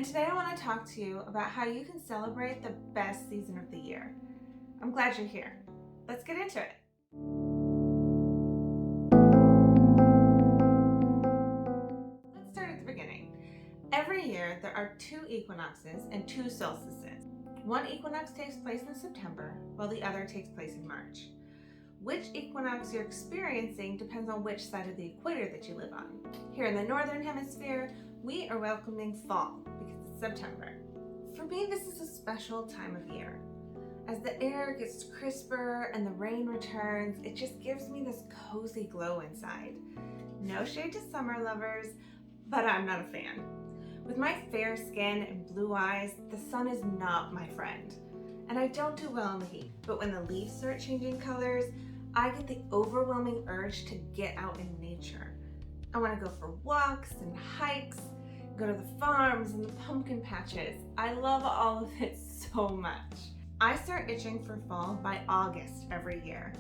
and today I want to talk to you about how you can celebrate the best season of the year. I'm glad you're here. Let's get into it. Let's start at the beginning. Every year there are 2 equinoxes and 2 solstices. One equinox takes place in September, while the other takes place in March. Which equinox you're experiencing depends on which side of the equator that you live on. Here in the northern hemisphere, we are welcoming fall because it's September. For me, this is a special time of year. As the air gets crisper and the rain returns, it just gives me this cozy glow inside. No shade to summer lovers, but I'm not a fan. With my fair skin and blue eyes, the sun is not my friend. And I don't do well in the heat, but when the leaves start changing colors, I get the overwhelming urge to get out in nature. I want to go for walks and hikes, go to the farms and the pumpkin patches. I love all of it so much. I start itching for fall by August every year.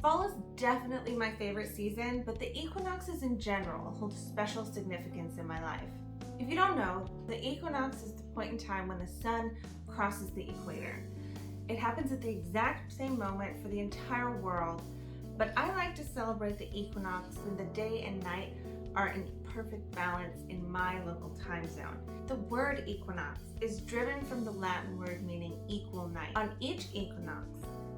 Fall is definitely my favorite season, but the equinoxes in general hold special significance in my life. If you don't know, the equinox is the point in time when the sun crosses the equator. It happens at the exact same moment for the entire world, but I like to celebrate the equinox when the day and night are in perfect balance in my local time zone. The word equinox is driven from the Latin word meaning equal night. On each equinox,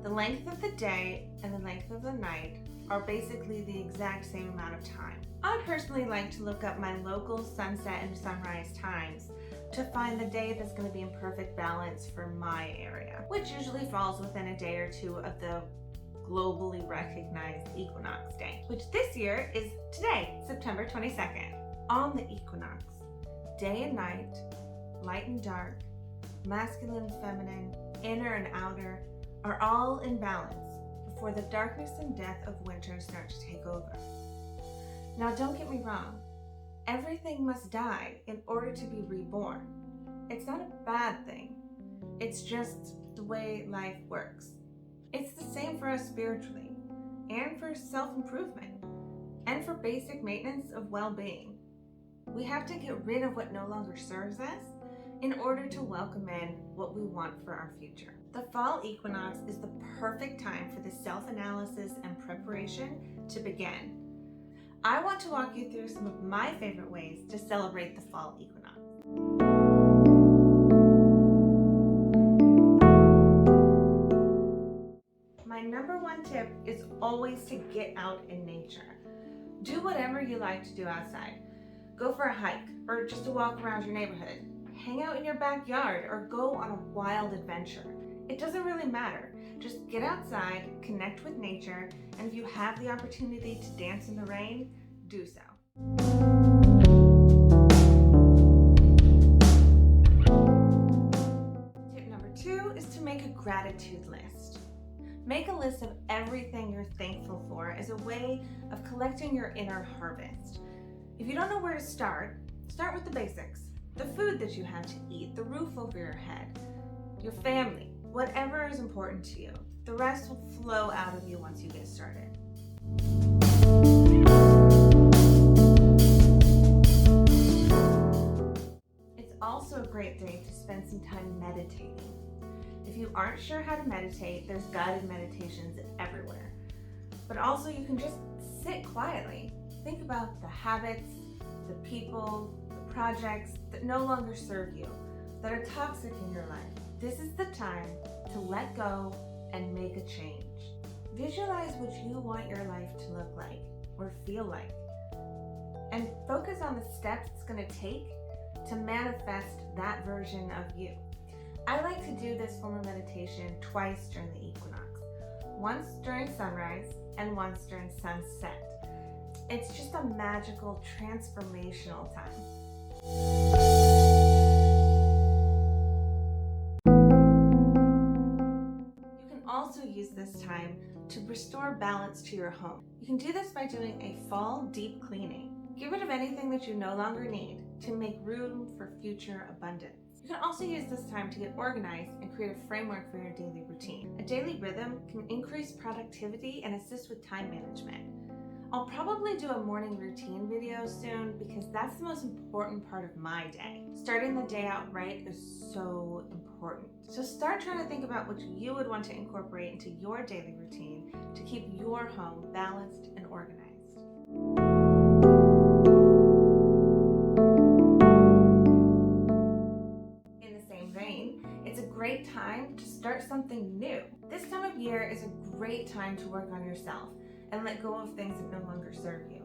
the length of the day and the length of the night are basically the exact same amount of time. I personally like to look up my local sunset and sunrise times to find the day that's going to be in perfect balance for my area, which usually falls within a day or two of the globally recognized equinox day, which this year is today, September 22nd. On the equinox, day and night, light and dark, masculine and feminine, inner and outer, are all in balance before the darkness and death of winter start to take over. Now don't get me wrong, everything must die in order to be reborn. It's not a bad thing, it's just the way life works. It's the same for us spiritually, and for self-improvement, and for basic maintenance of well-being. We have to get rid of what no longer serves us in order to welcome in what we want for our future. The fall equinox is the perfect time for the self-analysis and preparation to begin. I want to walk you through some of my favorite ways to celebrate the fall equinox. My number one tip is always to get out in nature. Do whatever you like to do outside. Go for a hike or just a walk around your neighborhood. Hang out in your backyard or go on a wild adventure. It doesn't really matter. Just get outside, connect with nature, and if you have the opportunity to dance in the rain, do so. Tip number 2 is to make a gratitude list. Make a list of everything you're thankful for as a way of collecting your inner harvest. If you don't know where to start with the basics. The food that you have to eat, the roof over your head, your family, whatever is important to you. The rest will flow out of you once you get started. It's also a great day to spend some time meditating. If you aren't sure how to meditate, there's guided meditations everywhere. But also you can just sit quietly. Think about the habits, the people, the projects that no longer serve you, that are toxic in your life. This is the time to let go and make a change. Visualize what you want your life to look like or feel like. And focus on the steps it's going to take to manifest that version of you. I like to do this form of meditation twice during the equinox. Once during sunrise and once during sunset. It's just a magical, transformational time. You can also use this time to restore balance to your home. You can do this by doing a fall deep cleaning. Get rid of anything that you no longer need to make room for future abundance. You can also use this time to get organized and create a framework for your daily routine. A daily rhythm can increase productivity and assist with time management. I'll probably do a morning routine video soon because that's the most important part of my day. Starting the day out right is so important. So start trying to think about what you would want to incorporate into your daily routine to keep your home balanced and organized. In the same vein, it's a great time to start something new. This time of year is a great time to work on yourself and let go of things that no longer serve you.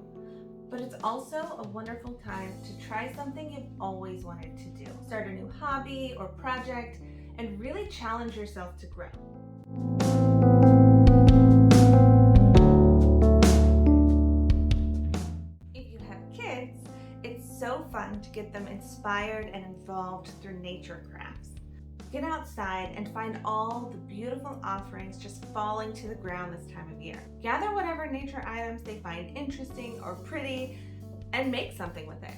But it's also a wonderful time to try something you've always wanted to do. Start a new hobby or project and really challenge yourself to grow. If you have kids, it's so fun to get them inspired and involved through nature crafts. Get outside and find all the beautiful offerings just falling to the ground this time of year. Gather whatever nature items they find interesting or pretty and make something with it.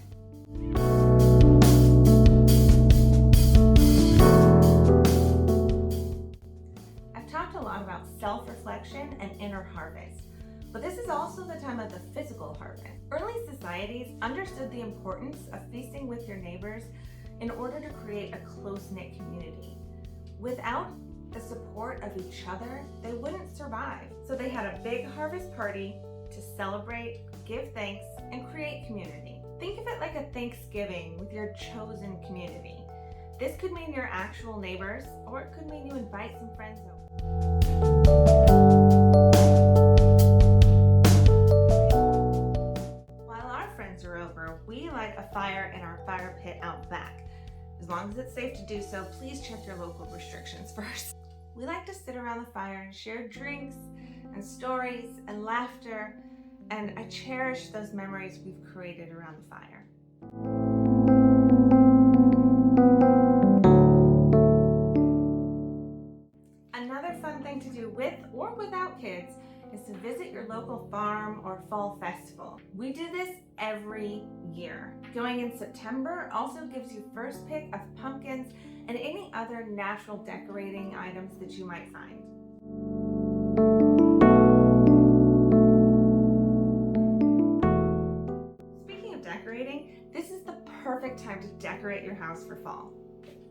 I've talked a lot about self-reflection and inner harvest, but this is also the time of the physical harvest. Early societies understood the importance of feasting with your neighbors in order to create a close-knit community. Without the support of each other, they wouldn't survive. So they had a big harvest party to celebrate, give thanks, and create community. Think of it like a Thanksgiving with your chosen community. This could mean your actual neighbors, or it could mean you invite some friends over. While our friends are over, we light a fire in our fire pit out back. As long as it's safe to do so, please check your local restrictions first. We like to sit around the fire and share drinks and stories and laughter, and I cherish those memories we've created around the fire. Another fun thing to do with or without kids is to visit your local farm or fall festival. We do this every year. Going in September also gives you first pick of pumpkins and any other natural decorating items that you might find. Speaking of decorating, this is the perfect time to decorate your house for fall.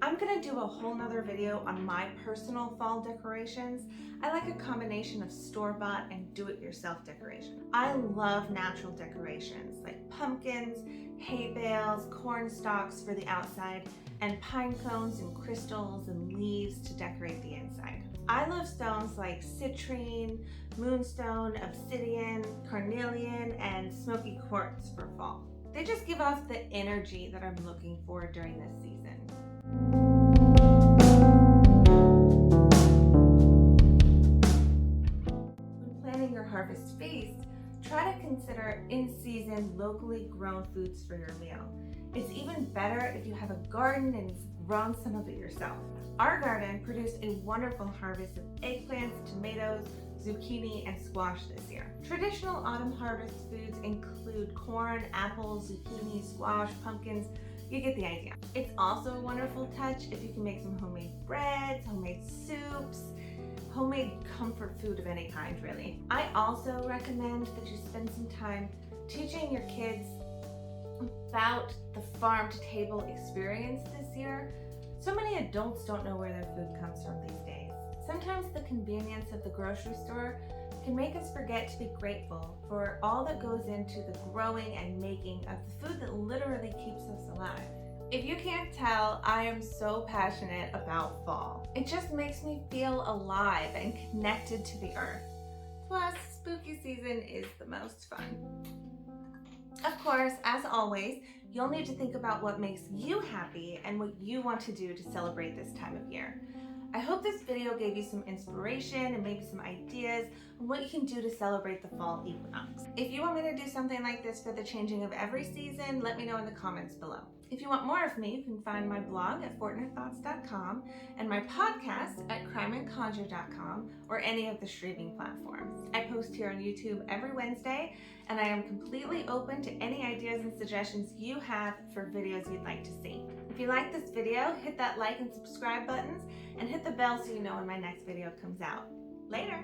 I'm gonna do a whole nother video on my personal fall decorations. I like a combination of store-bought and do-it-yourself decoration. I love natural decorations like pumpkins, hay bales, corn stalks for the outside, and pine cones and crystals and leaves to decorate the inside. I love stones like citrine, moonstone, obsidian, carnelian, and smoky quartz for fall. They just give off the energy that I'm looking for during this season. When planning your harvest feast, try to consider in-season, locally grown foods for your meal. It's even better if you have a garden and you've grown some of it yourself. Our garden produced a wonderful harvest of eggplants, tomatoes, zucchini, and squash this year. Traditional autumn harvest foods include corn, apples, zucchini, squash, pumpkins. You get the idea. It's also a wonderful touch if you can make some homemade breads, homemade soups, homemade comfort food of any kind, really. I also recommend that you spend some time teaching your kids about the farm-to-table experience this year. So many adults don't know where their food comes from these days. Sometimes the convenience of the grocery store can make us forget to be grateful for all that goes into the growing and making of the food that literally keeps us alive. If you can't tell, I am so passionate about fall. It just makes me feel alive and connected to the earth. Plus, spooky season is the most fun. Of course, as always, you'll need to think about what makes you happy and what you want to do to celebrate this time of year. I hope this video gave you some inspiration and maybe some ideas on what you can do to celebrate the fall equinox. If you want me to do something like this for the changing of every season, let me know in the comments below. If you want more of me, you can find my blog at fortnitthoughts.com and my podcast at crimeandconjure.com or any of the streaming platforms. I post here on YouTube every Wednesday, and I am completely open to any ideas and suggestions you have for videos you'd like to see. If you like this video, hit that like and subscribe buttons and hit the bell so you know when my next video comes out. Later!